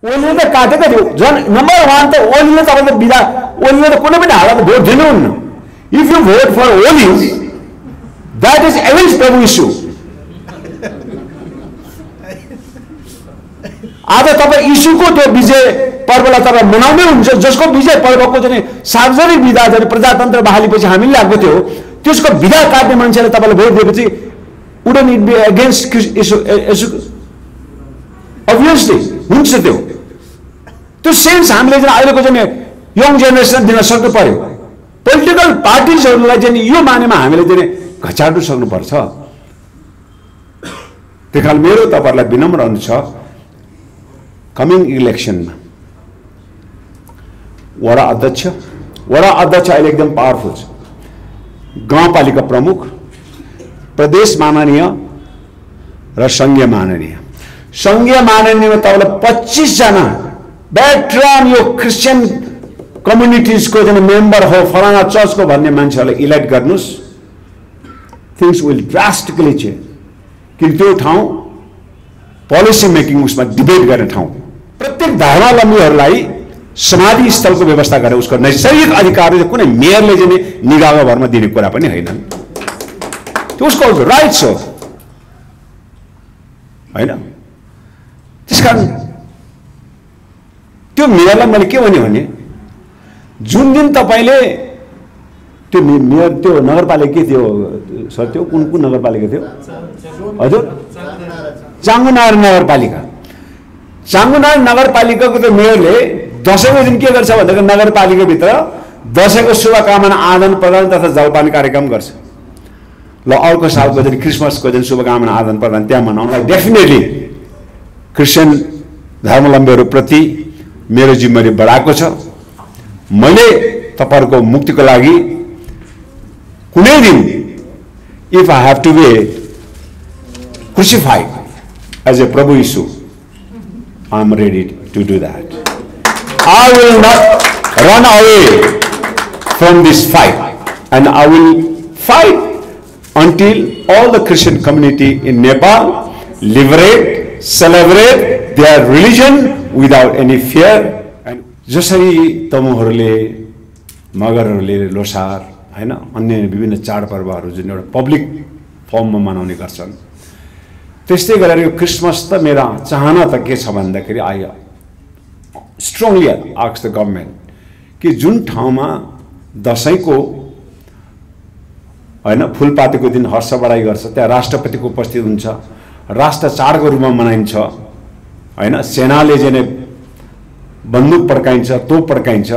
ओलीले त काटेको थियो झन् नम्बर 1 त ओलीले तपाईको बिदा ओलीले त कुनै पनि हालतमा भोट दिनुहुन्न if you vote for Oli that is against Prabhu Yeshu आज तपाईँ इस्युको त्यो विजय पर्वलाई तपाईँ मनाउनै हुन्छ जसको विजय पर्वको चाहिँ सार्वजनिक विधा चाहिँ प्रजातन्त्र बहालीपछि हामीले लाग्यो थियो त्यसको विधा काट्ने मान्छेले तपाईँलाई भोट दिएपछि wouldn't it be against Yeshu obviously हुन्छ त्यो सेन्स हामीले चाहिँ अहिलेको चाहिँ यङ जेनेरेसन दिन सक्नु पर्यो पोलिटिकल पार्टिजहरूलाई चाहिँ यो मानेमा हामीले चाहिँ घचाड्नु सक्नुपर्छ त्यही कारण मेरो तपाईँहरूलाई विनम्र अनुरोध छ कमिङ इलेक्सनमा वडा अध्यक्ष अहिले एकदम पावरफुल छ गाउँपालिका प्रमुख प्रदेश माननीय र संघीय माननीय में तपाईँलाई 25 जना ब्याट्राम यो क्रिस्चियन कम्युनिटिजको जुन मेम्बर हो फलाना चर्चको भन्ने मान्छेहरूलाई इलेक्ट गर्नुस् थिङ्स विल ड्रास्टिकली चेन्ज किन त्यो ठाउँ पोलिसी मेकिङ उसमा डिबेट गर्ने ठाउँ प्रत्येक धर्मावलम्बीहरूलाई समाधि स्थलको व्यवस्था गरेर उसको नैसर्गिक अधिकार कुनै मेयरले चाहिँ निगाहको भरमा दिने कुरा पनि होइन त्यो उसको राइट्स हो हैन त्यसकारण त्यो मेयरलाई मैले के भने जुन दिन तपाईले त्यो मेयर त्यो नगरपालिका के थियो सर त्यो कुन नगरपालिका थियो हजुर चाङ्गुनार नगरपालिकाको त मेयरले दशैंको दिन के गर्छ भन्दा नगरपालिका भित्र दशैंको शुभकामना आदान प्रदान तथा जलपान कार्यक्रम गर्छ ल अर्को सालको दिन क्रिसमसको दिन शुभकामना आदान प्रदान त्यहाँ मनाउनलाई डेफिनेटली क्रिस्चियन धर्मावलम्बीहरू प्रति मेरो जिम्मेवारी बढाएको छ मैले तपाईहरुको मुक्तिको लागि कुनै दिन if I have to be crucified as a Prabhu Yeshu, I am ready to do that. I will not run away from this fight, and I will fight until all the Christian community in Nepal liberate, celebrate their religion without any fear. And जसरी तमुहरूले मगरहरूले लोसार हैन अन्य विभिन्न चाडपर्वहरू जुन एउटा public फर्ममा मनाउने गर्छन् त्यस्तै गरेर यो क्रिसमस त मेरा चाहना त के छ भन्दाखेरि I strongly ask the government कि जुन ठाउँमा दशैंको हैन फुलपातीको दिन हर्ष बढाइ गर्छ त्यहाँ राष्ट्रपतिको उपस्थित हुन्छ राष्ट्र चाडको रूपमा मनाइन्छ हैन सेनाले चाहिँ बन्दुक पड्काइन्छ तोप पड्काइन्छ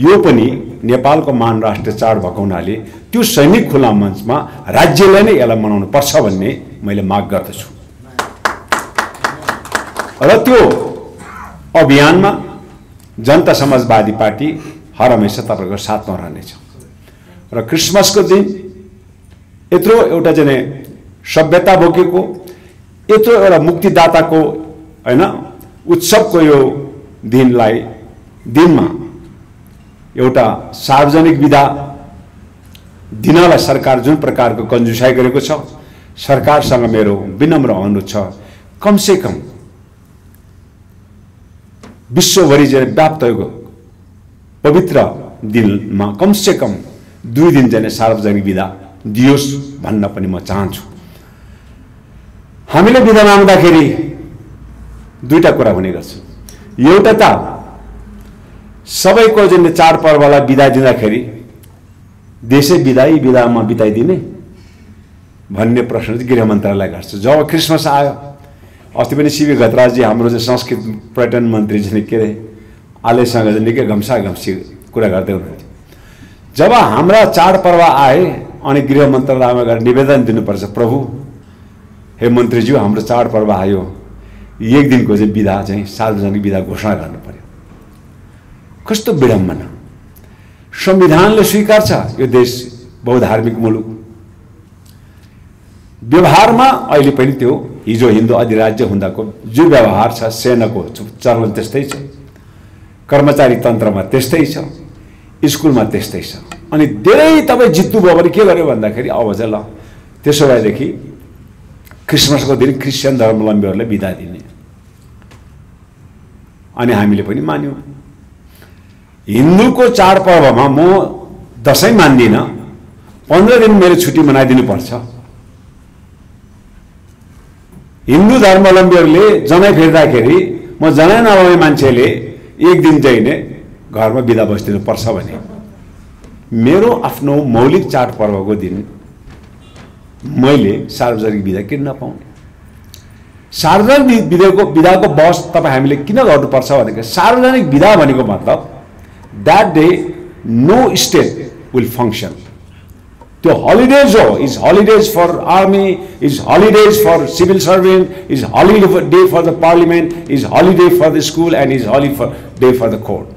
यो पनि नेपालको महान राष्ट्रिय चाड भएको हुनाले त्यो सैनिक खुला मञ्चमा राज्यले नै यसलाई मनाउनु पर्छ भन्ने मैले माग गर्दछु र त्यो अभियानमा जनता समाजवादी पार्टी हर हमेशा तपाईको साथमा रहनेछ र क्रिसमसको दिन यत्रो एउटा चाहिँ सभ्यता बोकेको यत्रो एउटा मुक्तिदाताको हैन उत्सवको यो दिनमा एउटा सार्वजनिक विधा दिनलाई सरकार जुन प्रकारको कन्जुसाइ गरेको छ सरकारसँग मेरो विनम्र अनुरोध छ कम से कम विश्वभरि चाहिँ व्याप्त भएको पवित्र दिनमा कम से कम 2 दिन चाहिँ सार्वजनिक विधा दियोस् भन्न पनि म चाहन्छु हामीले विधामा आउँदाखेरि दुईटा कुरा हुने गर्छ एउटा त सबैको जुन चाडपर्वलाई विदा दिँदाखेरि देशै विदामा बिताइदिने भन्ने प्रश्न चाहिँ गृह मन्त्रालय गर्छ जब क्रिसमस आयो अस्ति पनि सीवी घतराजजी हाम्रो चाहिँ संस्कृत पर्यटन मन्त्री चाहिँ के अरे आलेसँग चाहिँ निकै घम्सी कुरा गर्दै हुनुहुन्थ्यो जब हाम्रा चाडपर्व आए अनि गृह मन्त्रालयमा गएर निवेदन दिनुपर्छ प्रभु हे मन्त्रीज्यू हाम्रो चाडपर्व आयो 1 दिनको चाहिँ विधा चाहिँ सार्वजनिक विधा घोषणा गर्नु पर्यो कस्तो विडम्बना संविधानले स्वीकार छ यो देश बहुधार्मिक मुलुक व्यवहारमा अहिले पनि त्यो हिजो हिन्दू अधिराज्य हुँदाको जो व्यवहार छ सेनाको चलन त्यस्तै छ कर्मचारी तन्त्रमा त्यस्तै छ स्कुलमा त्यस्तै छ अनि धेरै तपाई जित्नुभयो भने के गर्यो भन्दाखेरि अब चाहिँ ल त्यसो भएदेखि क्रिसमसको दिन क्रिस्चियन धर्मावलम्बीहरूलाई बिदा दिने अनि हामीले पनि मान्यौं। हिन्दूको चाडपर्वमा म दशैं मान्दिन, 15 दिन मेरो छुट्टी मनाइदिनु पर्छ। हिन्दू धर्मावलम्बीहरूले जनै फेर्दाखेरि म जनै नलाउने मान्छेले एक दिन चाहिँ नै घरमा बिदा बस्दिनु पर्छ भने मेरो आफ्नो मौलिक चाडपर्वको दिन मैले सार्वजनिक बिदा किन नपाउने? सार्वजनिक बिदाको बहस तपाईं हामीले किन गर्नुपर्छ भनेको सार्वजनिक बिदा भनेको मतलब that day no state will function. The holidays is holidays for army, is holidays for civil servant, is holiday for the parliament, is holiday for the school, and is holiday for the court.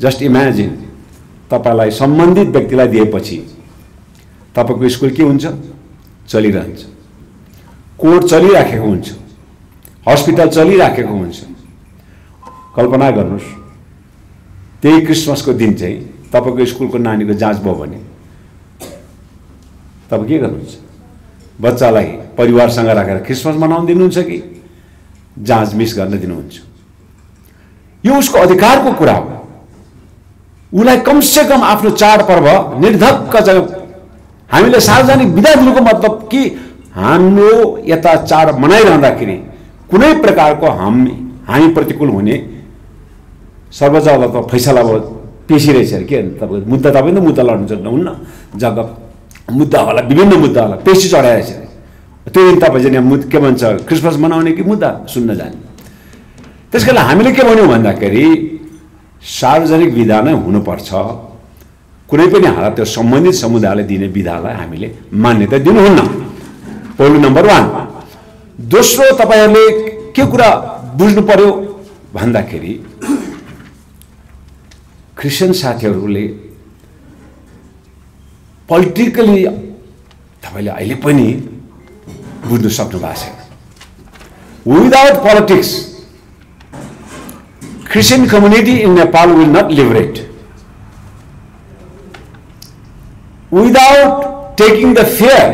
Just imagine, तपाईलाई सम्बन्धित व्यक्तिलाई दिएपछि तपाईको school के हुन्छ? चलिरहन्छ, court चलिराखेको हुन्छ, hospital चलिराखेको हुन्छ। कल्पना गर्नुस् त्यही क्रिसमसको दिन चाहिँ तपाईको स्कुलको नानीको जाँच भयो भने तपाईं के गर्नुहुन्छ? बच्चालाई परिवारसँग राखेर क्रिसमस मनाउन दिनुहुन्छ कि जाँच मिस गर्न दिनुहुन्छ? यो उसको अधिकारको कुरा हो। उलाई कम से कम आफ्नो चाडपर्व निर्धक्क हामीले सार्वजनिक बिदा दिनुको मतलब कि हाम्रो यता चाड मनाइरहँदाखेरि कुनै प्रकारको हामी प्रतिकूल हुने सर्वोच्च अदालतमा फैसला पेशी रहेछ के तपाईको मुद्दा तपाईँ त मुद्दा लड्नु सक्नुहुन्न। जग्गा मुद्दा होला, विभिन्न मुद्दा होला, पेशी चढाएछ। त्यो दिन तपाईँ चाहिँ के भन्छ क्रिसमस मनाउने कि मुद्दा सुन्न जाने? त्यसकारण हामीले के भन्यौं भन्दाखेरि सार्वजनिक बिदा नै हुनुपर्छ। कुनै पनि हालत त्यो सम्बन्धित समुदायले दिने बिदालाई हामीले मान्यता दिनुहुन्न। पहिलो नम्बर 1। दोस्रो तपाईहरुले के कुरा बुझ्नु पर्यो भन्दाखेरि क्रिश्चियन साथीहरुले पोलिटिकली तपाईले अहिले पनि बुझ्नु सक्नु भएको छैन। Without politics Christian community in Nepal will not liberate. Without taking the fear,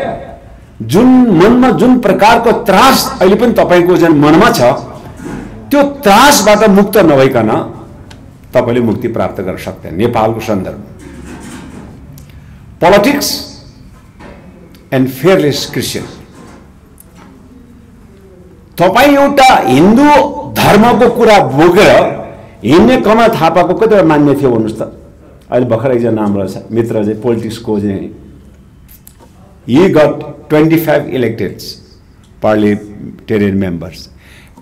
जुन मनमा जुन प्रकारको त्रास अहिले पनि तपाईको जन मनमा छ त्यो त्रासबाट मुक्त नभइकन तपाईले मुक्ति प्राप्त गर्न सक्दैन। नेपालको सन्दर्भ politics and fearless Christian। तपाई एउटा हिन्दू धर्मको कुरा बोकेर हिँड्ने कमला थापाको कतिवटा मान्य थियो भन्नुस् त? अहिले भर्खर एकजना हाम्रो मित्र चाहिँ पोलिटिक्सको चाहिँ he got 25 elected parliamentarian members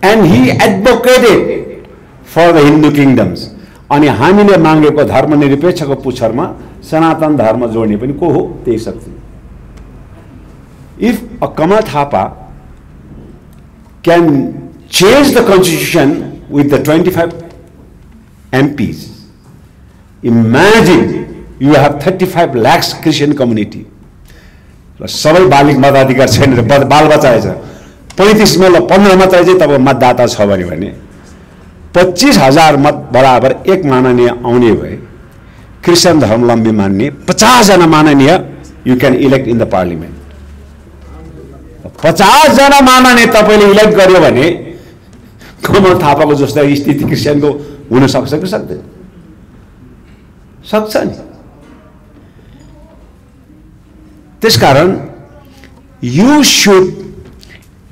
and he advocated for the Hindu kingdoms। अनि हामीले मागेको धर्मनिरपेक्षको पुच्छरमा सनातन धर्म जोड्ने पनि को हो? त्यही शक्ति। If a Kamal Thapa can change the constitution with the 25 MPs, imagine you have 35 lakhs Christian community। सबै बालिक मताधिकार छैन र बाल बच्चा छ 35 मा 15 मा चाहिँ तब मतदाता छ भने 25,000 मत बराबर एक माननीय आउने भए क्रिश्चियन धर्मावलम्बी मान्ने 50 जना माननीय you can elect in the parliament। 50 जना माननीय तपाईले इलेक्ट गर्यो भने कमल थापाको जस्तो स्थिति क्रिश्चियनको हुन सक्छ कि सक्दैन? सक्छ नि। त्यसकारण you should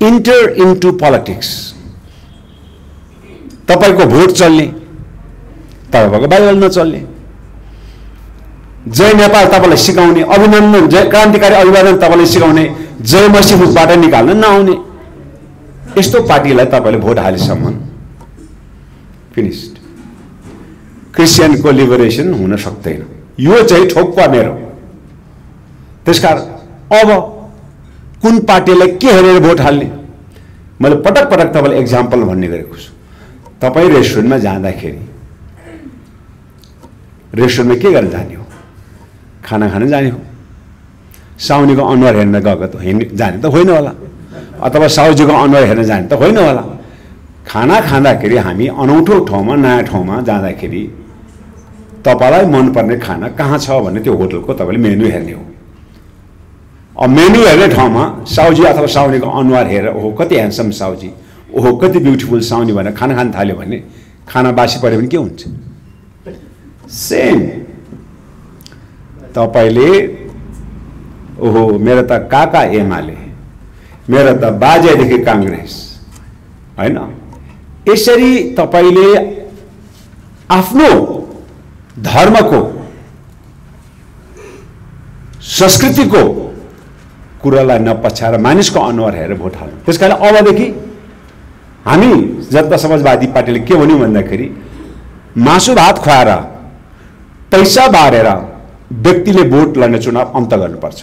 enter into politics। तपाईको भोट चल्ने, तपाईको बाइबल नचल्ने, जय नेपाल तपाईलाई सिकाउने, अभिनन्दन जय क्रान्तिकारी अभिवादन तपाईलाई सिकाउने, जय मसी मुखबाट निकाल्न नआउने यस्तो पार्टीलाई तपाईले भोट हालेसम्म फिनिश्ड। क्रिश्चियनको लिबरेसन हुन सक्दैन। यो चाहिँ ठोक्पा मेरो। त्यसकारण अब कुन पार्टीलाई के हेरेर भोट हाल्ने? मैले पटक पटक तपाईलाई एक्जाम्पल भन्ने गरेको छु। तपाई रेस्टुरेन्टमा जाँदाखेरि रेस्टुरेन्टमा के गर्न जाने हो? खाना खान जाने हो? साउनीको अनुहार हेर्न गएको त जाने त होइन होला, अथवा साउजीको अनुहार हेर्न जाने त होइन होला। खाना खाँदाखेरि हामी अनौठो ठाउँमा नयाँ ठाउँमा जाँदाखेरि तपाईलाई मनपर्ने खाना कहाँ छ भन्ने त्यो होटलको तपाईले मेन्यु हेर्ने हो। अब मेन्यु हेर्ने ठाउँमा साउजी अथवा साउनीको अनुहार हेरेर ओहो कति ह्यान्डसम साउजी, ओहो कति ब्युटिफुल साउनी भनेर खाना खान थाल्यो भने खाना बासी पऱ्यो भने के हुन्छ? सेम। तपाईले ओहो मेरो त काका एमाले, मेरो त बाजेदेखि कांग्रेस हैन, यसरी तपाईले आफ्नो धर्मको संस्कृतिको कुरालाई नपछाएर मानिसको अनुहार हेरेर भोट हाल्नु। त्यसकारण अबदेखि हामी जनता समाजवादी पार्टीले के भन्यौं भन्दाखेरि मासु भात खुवाएर पैसा बारेर व्यक्तिले भोट लड्ने चुनाव अन्त गर्नुपर्छ।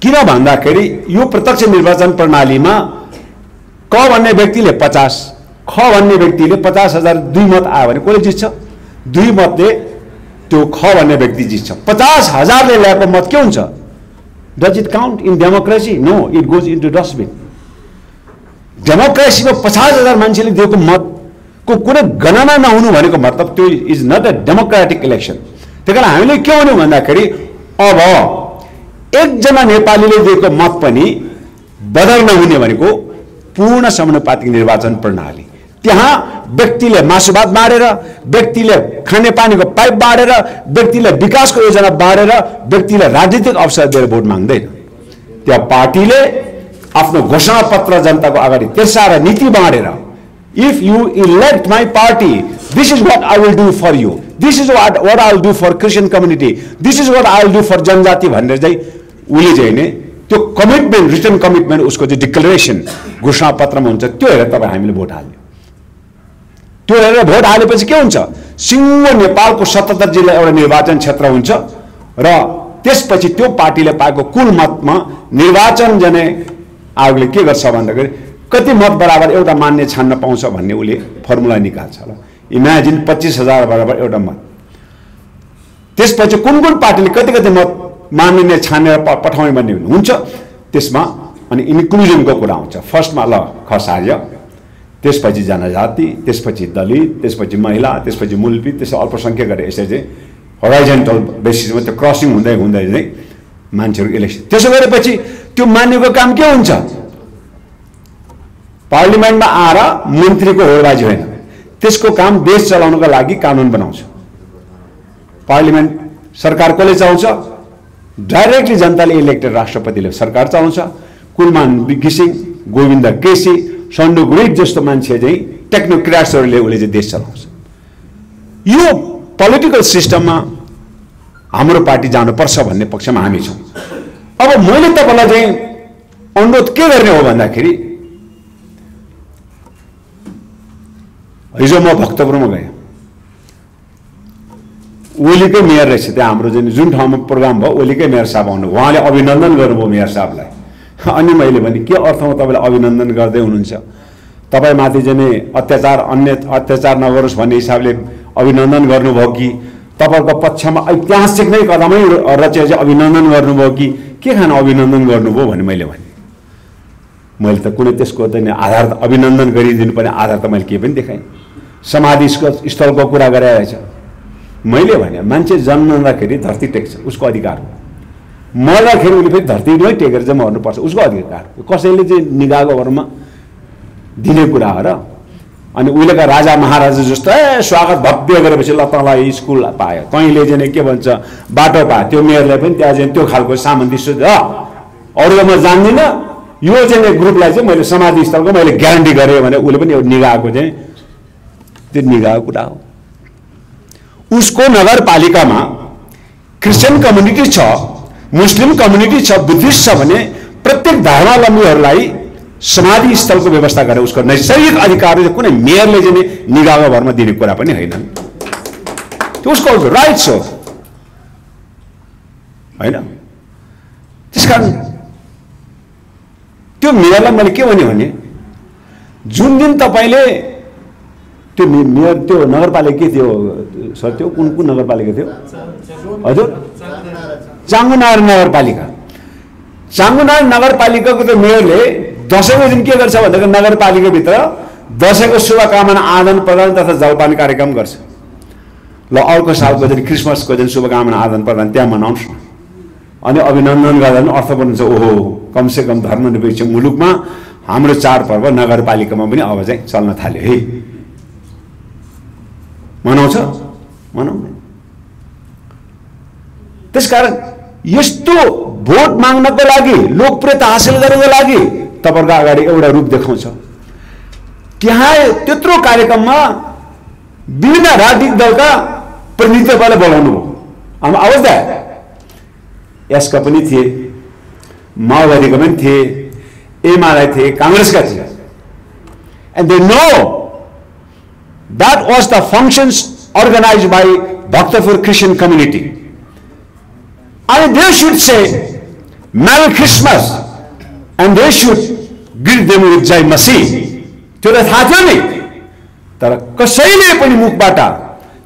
किन भन्दाखेरि यो प्रत्यक्ष निर्वाचन प्रणालीमा क भन्ने व्यक्तिले 50, ख भन्ने व्यक्तिले 50,000 दुई मत आयो भने कसले जित्छ? दुई मतले त्यो ख भन्ने व्यक्ति जित्छ। 50,000 ले ल्याएको मत के हुन्छ? Does it count in democracy? No, it goes into dustbin. डेमोक्रेसीमा 50,000 मान्छेले दिएको मतको कुनै गणना नहुनु भनेको मतलब त्यो is not a democratic election. त्यसकारण हामीले के भन्यौं भन्दाखेरि अब एकजना नेपालीले दिएको मत पनि बदल नहुने भनेको पूर्ण समानुपातिक निर्वाचन प्रणाली। त्यहाँ व्यक्तिले मासु भात बाँडेर, व्यक्तिले खाने पानीको पाइप बाँडेर, व्यक्तिले विकासको योजना बाँडेर, व्यक्तिले राजनीतिक अवसर दिएर भोट माग्दैन। त्यहाँ पार्टीले आफ्नो घोषणा पत्र जनताको अगाडि तेर्साएर नीति बाँडेर, if you elect my party, this is what I will do for you, this is what I will do for Christian community, this is what I will do for जनजाति भनेर चाहिँ उले चाहिँ नि त्यो कमिटमेन्ट, रिटन कमिटमेन्ट, उसको चाहिँ declaration घोषणा पत्रमा हुन्छ। त्यो हेरेर तपाईँ हामीले भोट हाल्यो। त्यो हेरेर भोट हालेपछि के हुन्छ? सिङ्गो नेपालको 77 जिल्ला एउटा निर्वाचन क्षेत्र हुन्छ र त्यसपछि त्यो पार्टीले पाएको कुल मतमा निर्वाचन जने आयोगले के गर्छ भन्दाखेरि कति मत बराबर एउटा मान्ने छान्न पाउँछ भन्ने उसले फर्मुला निकाल्छ। ल इमेजिन 25,000 बराबर एउटा मत। त्यसपछि कुन कुन पार्टीले कति कति मत मान्ने छानेर पठाउने भन्ने हुन्छ त्यसमा। अनि इन्क्लुजनको कुरा आउँछ। फर्स्टमा ल खसार्य, त्यसपछि जनजाति, त्यसपछि दलित, त्यसपछि महिला, त्यसपछि मुल्पी, त्यसपछि अल्पसंख्यक गरे। यसरी चाहिँ होराइजन्टल बेसिसमा त्यो क्रसिङ हुँदै हुँदै चाहिँ मान्छेहरू इलेक्सन। त्यसो गरेपछि त्यो मान्नेको काम के हुन्छ? पार्लिमेन्टमा आएर मन्त्रीको होडबाजी होइन, त्यसको काम देश चलाउनको लागि कानुन बनाउँछ। पार्लिमेन्ट सरकार कसले चलाउँछ? डाइरेक्टली जनताले इलेक्टेड राष्ट्रपतिले सरकार चलाउँछ। कुलमान घिसिङ, गोविन्द केसी, सन्डु गुरिट जस्तो मान्छे चाहिँ टेक्नोक्राट्सहरूले उसले चाहिँ देश चलाउँछ। यो पोलिटिकल सिस्टममा हाम्रो पार्टी जानुपर्छ भन्ने पक्षमा हामी छौँ। अब मैले तपाईँलाई चाहिँ अनुरोध के गर्ने हो भन्दाखेरि हिजो म भक्तपुरमा गएँ। ओलीकै मेयर रहेछ त्यहाँ हाम्रो जुन ठाउँमा प्रोग्राम भयो, ओलीकै मेयर साहब आउनु, उहाँले अभिनन्दन गर्नुभयो मेयर साहबलाई। अनि मैले भने के अर्थमा तपाईँले अभिनन्दन गर्दै हुनुहुन्छ? तपाईँमाथि चाहिँ अत्याचार, अन्य अत्याचार नगरोस् भन्ने हिसाबले अभिनन्दन गर्नुभयो कि तपाईँको पक्षमा ऐतिहासिक नै कदमै रचेर चाहिँ अभिनन्दन गर्नुभयो कि के खान अभिनन्दन गर्नुभयो भने मैले त कुनै त्यसको त आधार, अभिनन्दन गरिदिनु पर्ने आधार त मैले केही पनि देखाएँ। समाधि स्थलको कुरा गरेर रहेछ। मैले भने मान्छे जन्मँदाखेरि धरती टेक्छ, उसको अधिकार हो। मर्दाखेरि उसले फेरि धरती नै टेकेर चाहिँ मर्नुपर्छ, उसको अधिकार हो। कसैले चाहिँ निगाहको भरमा दिने कुरा हो र। अनि उहिलेका राजा महाराजा जस्तो स्वागत भव्य गरेपछि ल तँलाई स्कुल पायो, तैँले चाहिँ के भन्छ बाटो पायो, त्यो मेयरलाई पनि त्यहाँ चाहिँ त्यो खालको सामन्ती अरूलाई म जान्दिनँ, यो चाहिँ ग्रुपलाई चाहिँ मैले समाधि स्थलको मैले ग्यारेन्टी गरेँ भने उसले पनि एउटा निगाहको चाहिँ त्यो निगाहको कुरा हो। उसको नगरपालिकामा क्रिस्चियन कम्युनिटी छ, मुस्लिम कम्युनिटी छ, बुद्धिस्ट छ भने प्रत्येक धर्मावलम्बीहरूलाई समाधि स्थलको व्यवस्था गरेर उसको नैसर्गिक अधिकार कुनै मेयरले चाहिँ निगाहको भरमा दिने कुरा पनि होइन। त्यो उसको राइट्स हो होइन। त्यसकारण त्यो मेयरलाई मैले के भने जुन दिन तपाईँले त्यो मेयर, त्यो नगरपालिका के थियो सर, त्यो कुन कुन नगरपालिका थियो हजुर? चाङ्गुनार नगरपालिका। चाङ्गुनार नगरपालिकाको त्यो मेयरले दसैँको दिन के गर्छ भन्दाखेरि नगरपालिकाभित्र दसैँको शुभकामना आदान प्रदान तथा जलपान कार्यक्रम गर्छ। ल अर्को सालको दिन क्रिसमसको दिन शुभकामना आदान प्रदान त्यहाँ मनाउँछ। अनि अभिनन्दन गर्दा पनि अर्थपूर्ण छ। ओहो, कमसेकम धर्मनिरपेक्ष मुलुकमा हाम्रो चाडपर्व नगरपालिकामा पनि अब चाहिँ चल्न थाल्यो है मनाउँछ? मनाउँदैन। त्यसकारण यस्तो भोट माग्नको लागि, लोकप्रियता हासिल गर्नको लागि तपाईहरुको अगाडि एउटा रूप देखाउँछ। त्यहाँ त्यत्रो कार्यक्रममा विभिन्न राजनीतिक दलका प्रतिनिधित्वलाई बोलाउनु भयो। आवाज दा यसका पनि थिए, माओवादीका पनि थिए, एमाले थिए, कांग्रेसका थिए। And they know that was the functions organized by Bhaktapur Christian community. And they should say Merry Christmas and they should greet them with Jai Masih. त्यो त थाहा थियो नि, तर कसैले पनि मुखबाट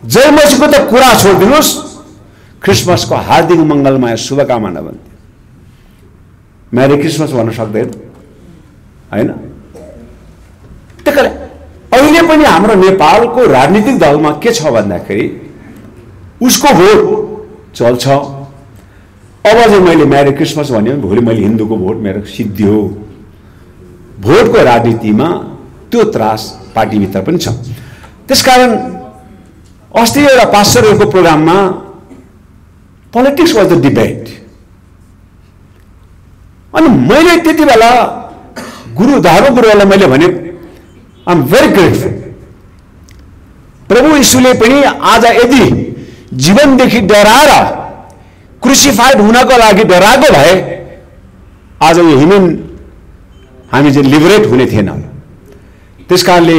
जय मसीहको त कुरा छोडिदिनुस्, क्रिसमसको हार्दिक मंगलमय शुभकामना भन्थे। मेरी क्रिसमस भन्न सक्दैन हैन? त्यसैले अहिले पनि हाम्रो नेपालको राजनीतिक दलमा के छ भन्दाखेरि उसको भोट चल्छ। अब चाहिँ मैले मेरी क्रिसमस भन्यो भने भोलि मैले हिन्दूको भोट मेरो सिद्धियो। भोटको राजनीतिमा त्यो त्रास पार्टीभित्र पनि छ। त्यसकारण अस्ति एउटा पास्टरहरूको प्रोग्राममा पोलिटिक्स वाज द डिबेट। अनि मैले त्यति बेला धर्मगुरुलाई मैले भने आई एम भेरी ग्रेटफुल। प्रभु यीशुले पनि आज यदि जीवनदेखि डराएर क्रुसिफाइड हुनको लागि डराएको भए आज यो ह्युमन हामी चाहिँ लिबरेट हुने थिएन। त्यसकारणले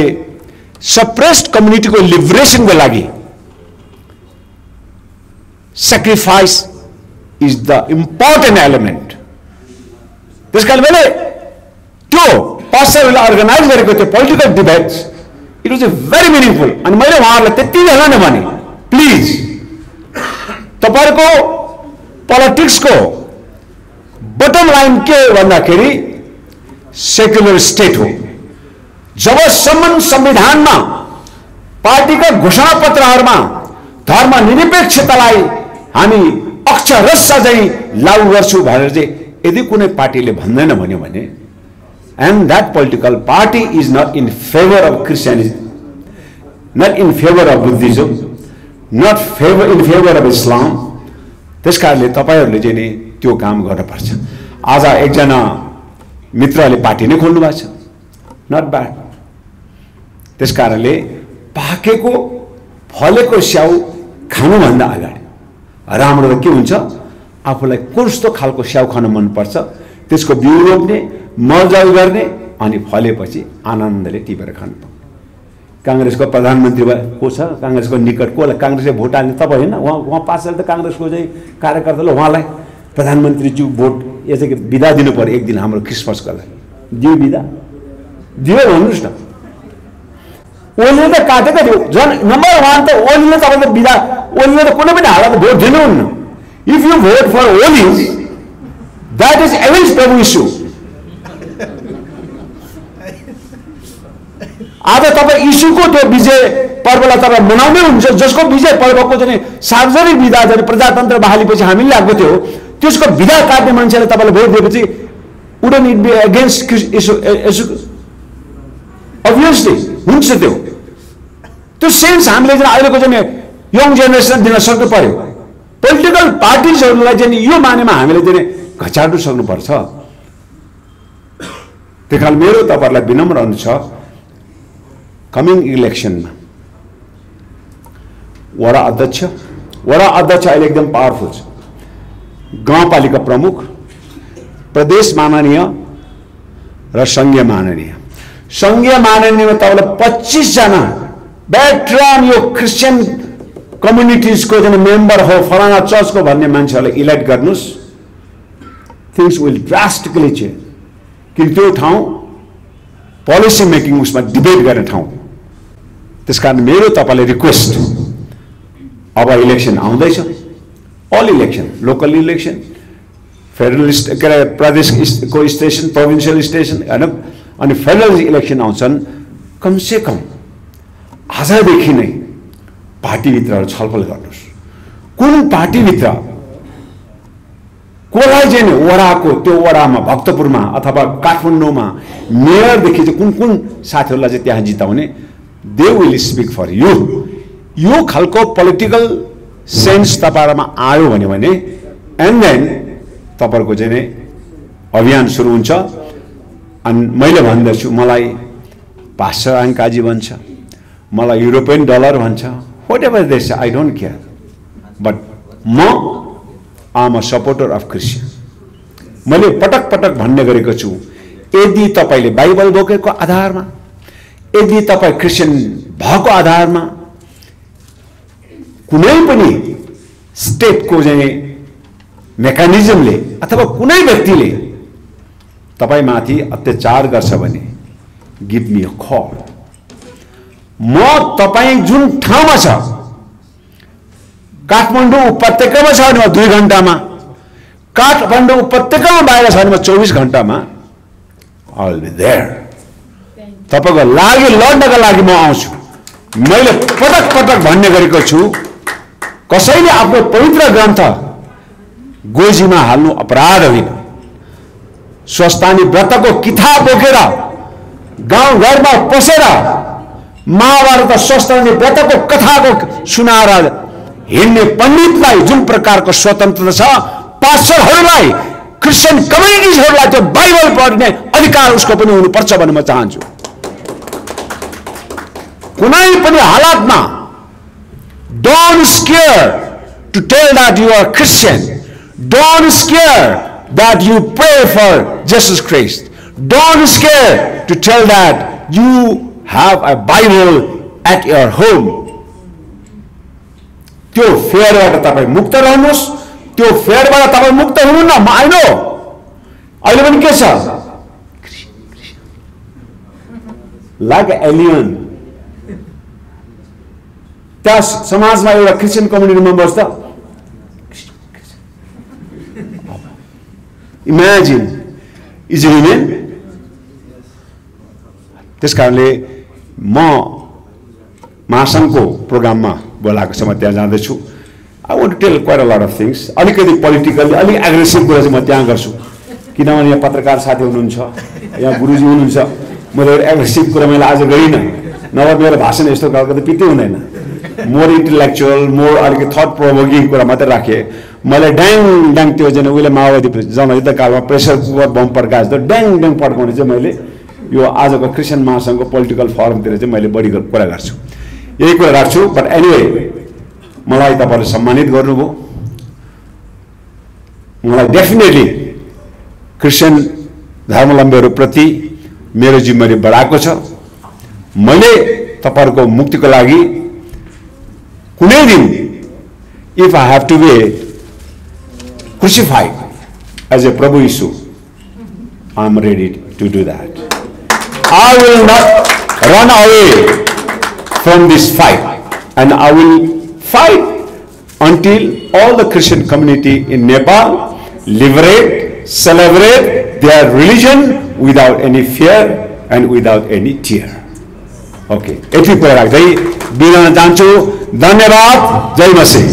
सप्रेस्ड कम्युनिटीको लिबरेसनको लागि sacrifice is the important element. त्यसकारण मैले त्यो पास्टरले अर्गनाइज गरेको त्यो political debates it was very meaningful. अनि मैले उहाँहरूलाई त्यति बेला नै भने प्लिज तपाईहरुको पोलिटिक्सको बटम लाइन के भन्दाखेरि सेक्युलर स्टेट हो। जबसम्म संविधानमा पार्टीका घोषणा पत्रहरूमा धर्मनिरपेक्षतालाई हामी अक्षरश चाहिँ लागू गर्छौं भनेर चाहिँ यदि कुनै पार्टीले भन्दैन भन्यो भने and that political party is not in favour of क्रिस्चियनिज्म, not in favour of Buddhism, not in favour of Islam. त्यसकारणले तपाईहरुले चाहिँ नि त्यो काम गर्नुपर्छ। आज एकजना मित्रले पार्टी नै खोल्नु भएको छ, नट ब्याड। त्यसकारणले पाकेको फलेको स्याउ खानुभन्दा अगाडि राम्रो त के हुन्छ, आफूलाई कस्तो खालको स्याउ खान मन पर्छ त्यसको बिउ रोप्ने, मलजल गर्ने, अनि फलेपछि आनन्दले टिपेर खानु। कांग्रेसको प्रधानमन्त्री को छ, कांग्रेसको निकट कोलाई कांग्रेसले भोट हाल्ने तपाईँ होइन, उहाँ 5 साल त कांग्रेसको चाहिँ कार्यकर्ताले उहाँलाई प्रधानमन्त्रीज्यू भोट यसै बिदा दिनु पर्यो एक दिन हाम्रो क्रिसमसको लागि। दियो बिदा, दियो भन्नुस् न। ओलीले त काटेको थियो झन् नम्बर 1 त ओलीले तपाईले बिदा, ओलीले त कुनै पनि हालतमा भोट दिनुहुन्न। If you vote for Oli that is against Prabhu Yeshu. आज तपाईँ यीशुको त्यो विजय पर्वलाई तपाईँ मनाउँदै हुन्छ, जसको विजय पर्वको चाहिँ सार्वजनिक विदा चाहिँ प्रजातन्त्र बहालीपछि हामीले लागेको थियो, त्यसको विदा काट्ने मान्छेले तपाईलाई भोट दिएपछि वुडन्ट इट बी अगेन्स्ट यीशु? अभियसली हुन्छ। त्यो सेन्स हामीले चाहिँ अहिलेको चाहिँ यङ जेनेरेसन दिन सक्नु पर्यो। पोलिटिकल पार्टिजहरूलाई चाहिँ यो मानेमा हामीले चाहिँ घचाड्नु सक्नुपर्छ। त्यसकारण मेरो तपाईहरुलाई विनम्र अनुरोध छ, कमिङ इलेक्सनमा वडा अध्यक्ष अहिले एकदम पावरफुल छ। गाउँपालिका प्रमुख, प्रदेश माननीय र संघीय माननीय। संघीय माननीयमा तपाईलाई 25 जना वेटरन यो क्रिस्चियन कम्युनिटीजको जुन मेम्बर हो फलाना चर्चको भन्ने मान्छेहरूलाई इलेक्ट गर्नुस्। Things will drastically change. किन त्यो ठाउँ पोलिसी मेकिङ उसमा डिबेट गर्ने ठाउँ। त्यसकारण मेरो तपाईलाई रिक्वेस्ट, अब इलेक्सन आउँदैछ, all election, local election, federal प्रदेशको स्टेसन, प्रोभिन्सियल स्टेसन हैन, अनि फेडरल इलेक्सन आउँछन्। कम से कम आजदेखि नै पार्टीभित्र छलफल गर्नुस्। कुन पार्टीभित्र कोलाई चाहिँ वडाको त्यो वडामा भक्तपुरमा अथवा काठमाडौँमा मेयरदेखि चाहिँ कुन साथीहरूलाई चाहिँ त्यहाँ जिताउने, they will speak for you यो खालको पोलिटिकल सेन्स तपाईहरुमा आयो भने एन्ड देन तपाईहरुको चाहिँ नि अभियान सुरु हुन्छ। अनि मैले भन्दैछु मलाई पास्टर अंकाजी भन्छ, मलाई युरोपियन डलर भन्छ, whatever they say I don't care, but म I am a supporter of Christian. मैले पटक पटक भन्ने गरेको छु, यदि तपाईले बाइबल बोकेको आधारमा, यदि तपाई क्रिस्चियन भएको आधारमा कुनै पनि स्टेटको चाहिँ मेकानिजमले अथवा कुनै व्यक्तिले तपाई माथि अत्याचार गर्छ भने गिभ मी अ कल। म तपाई जुन ठाउँमा छ, काठमाडौँ उपत्यकामा छ भने 2 घण्टामा, काठमाडौँ उपत्यकामा बाहिर छ भने 24 घण्टामा आई विल बी देयर। तपाईको लागि लड्नका लागि म आउँछु। मैले पटक पटक भन्ने गरेको छु, कसैले आफ्नो पवित्र ग्रन्थ गोजीमा हाल्नु अपराध होइन। स्वस्थानी व्रतको किताब बोकेर गाउँ घरमा पसेर महाभारत स्वस्थानी व्रतको कथाको सुनाएर हिँड्ने पण्डितलाई जुन प्रकारको स्वतन्त्रता छ, पास्टरहरूलाई, क्रिस्चियन कम्युनिटिजहरूलाई त्यो बाइबल पढ्ने अधिकार उसको पनि हुनुपर्छ भन्ने म चाहन्छु। कुनै पनि हालतमा don't scare to tell that you are Christian. Don't scare that you pray for Jesus Christ. Don't scare to tell that you have a Bible at your home. त्यो फेयरबाट तपाई मुक्त रहनुस्। त्यो फेयरबाट तपाई मुक्त हुनुहुन्न, म आई नो। अहिले पनि के छ, लाइक एलियन त्या समाजमा एउटा क्रिस्चियन कम्युनिटी मेम्बर्स त इमेजिन इज ह्युमन। त्यसकारणले म महासंघको प्रोग्राममा बोलाएको छ, म त्यहाँ जाँदैछु। I want to tell quite a lot of things. अलिकति पोलिटिकली अलिक एग्रेसिभ कुरा चाहिँ म त्यहाँ गर्छु, किनभने यहाँ पत्रकार साथी हुनुहुन्छ, यहाँ गुरुजी हुनुहुन्छ। मैले एउटा एग्रेसिभ कुरा मैले आज गरिनँ, नभए मेरो भाषण यस्तो खालको त पित्तै हुँदैन। मोर इन्टेलेक्चुअल, मोर अलिकति थट प्रोभोकिङ कुरा मात्रै राखेँ। मैले ड्याङ ड्याङ त्यो चाहिँ उहिले माओवादी जनयुद्धकालमा प्रेसर कुकर बम पड्काए जस्तो ड्याङ ड्याङ पड्काउने चाहिँ मैले यो आजको क्रिस्चियन महासंघको पोलिटिकल फरमतिर चाहिँ मैले बढी कुरा गर्छु, यही कुरा राख्छु। बट एनिवे, मलाई तपाईले सम्मानित गर्नुभयो। मलाई डेफिनेटली क्रिस्चियन धर्मावलम्बीहरूप्रति मेरो जिम्मेवारी बढाएको छ। मैले तपाईहरुको मुक्तिको लागि कुनै दिन, if I have to be crucified as a Prabhu Yeshu, I am ready to do that. I will not run away from this fight, and I will fight until all the Christian community in Nepal liberate, celebrate their religion without any fear and without any tear. Okay, यति कुरा राख्दै बिदा चाहन्छु। धन्यवाद। जय मसीह।